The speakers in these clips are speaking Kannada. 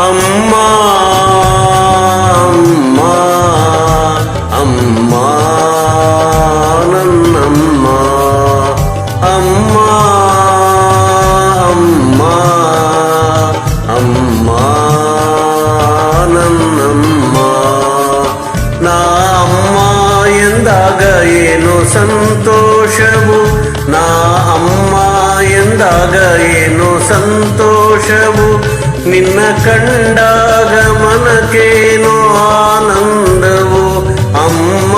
ಅಮ್ಮ ಅಮ್ಮ ಅಮ್ಮ ನನ್ನಮ್ಮ ಅಮ್ಮ ಅಮ್ಮ ಅಮ್ಮ ನನ್ನಮ್ಮ ನಾ ಅಮ್ಮ ಎಂದಾಗ ಏನು ಸಂತೋಷವು ನಾ ಅಮ್ಮ ಎಂದಾಗ ಏನು ಸಂತೋಷವು ನಿನ್ನ ಕಂಡಾಗ ಮನಕೇನೋ ಆನಂದವು ಅಮ್ಮ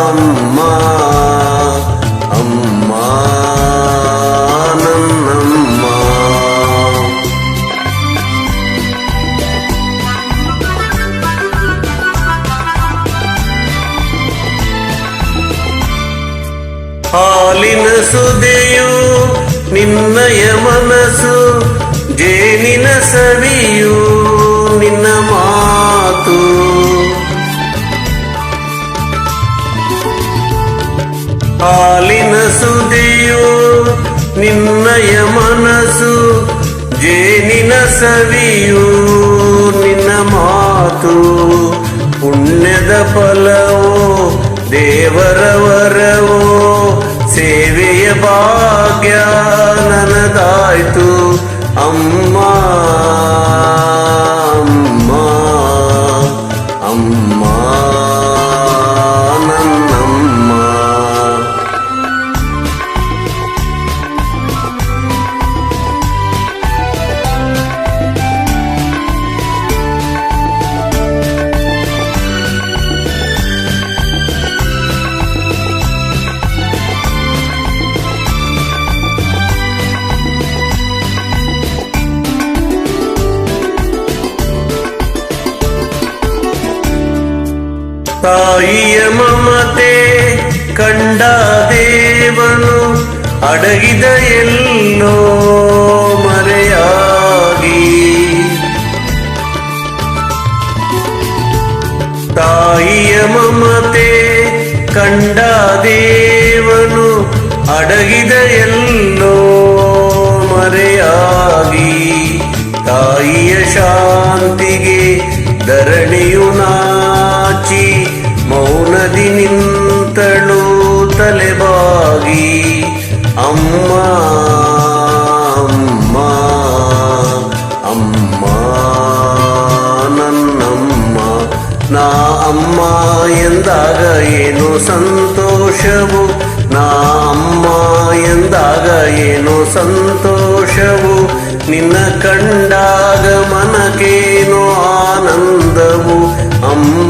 ಅಮ್ಮ ಅಮ್ಮ ನನ್ನಮ್ಮ ಹಾಲಿನ ಸುದೆಯು ನಿನ್ನಯ ಮನಸ್ಸು ಜೇನಿನ ಸವಿಯು ನಿನ್ನ ಮಾತು ಹಾಲಿನ ಸುದೆಯು ನಿನ್ನಯ ಮನಸ್ಸು ಜೇನಿನ ಸವಿಯು ನಿನ್ನ ಮಾತು ಪುಣ್ಯದ ಫಲವೋ ದೇವರ ವರವೋ ಸೇವೆಯ ಭಾಗ್ಯ ನನದಾಯ್ತು ಅಮ್ಮ ಅಮ್ಮ ಅಮ್ಮ ನನ್ನಮ್ಮ ತಾಯಿಯ ಮಮತೆ ಕಂಡ ದೇವನು ಅಡಗಿದ ಎಲ್ಲೋ ಮರೆಯಾಗಿ ತಾಯಿಯ ಮಮತೆ ಕಂಡ ದೇವನು ಅಡಗಿದ ಎಲ್ಲೋ ಮರೆಯಾಗಿ ತಾಯಿಯ ಶಾಂತಿಗೆ ಧರಣಿಯು ನಾಚಿ ಮೌನದಿ ನಿಂತಳು ತಲೆಬಾಗಿ ಅಮ್ಮ ಅಮ್ಮ ಅಮ್ಮ ನನ್ನಮ್ಮ ನಾ ಅಮ್ಮ ಎಂದಾಗ ಏನು ಸಂತೋಷವು ನಾ ಅಮ್ಮ ಎಂದಾಗ ಏನು ಸಂತೋಷವು ನಿನ್ನ ಕಂಡಾಗ ಮನಕೇನೋ ಆನಂದವು ಅಮ್ಮ